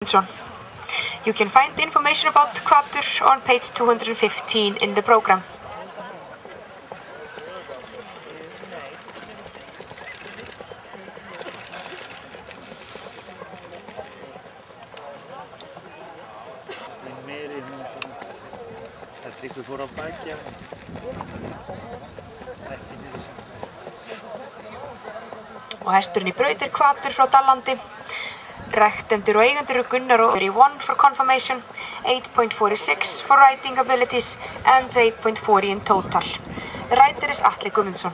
You can find information about Hvatur on page 215 in the program. Og hesturinn í braut Hvatur frá Dallandi. Rektendur og eigendur Gunnar og 31 for confirmation, 8.46 for riding abilities and 8.40 in total. The rider is Atli Guðmundsson.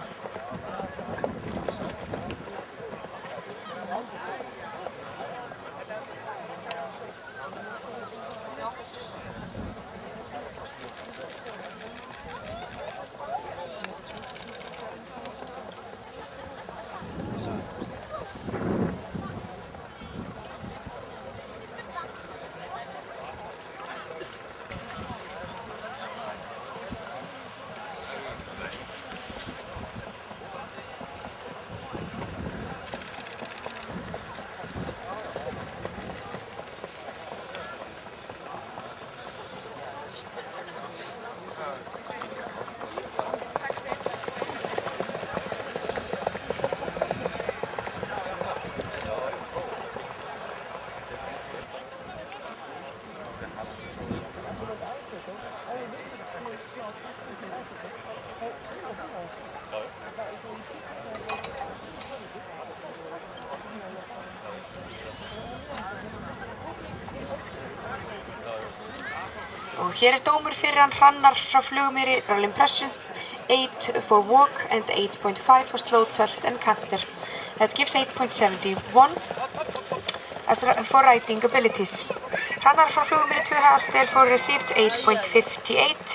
Og hér dómur fyrir hann Hrannar frá Flugumýri, roll impression, 8 for walk and 8.5 for slow tilt and canter. That gives 8.71 as for riding abilities. Hrannar frá Flugumýri 2 has therefore received 8.58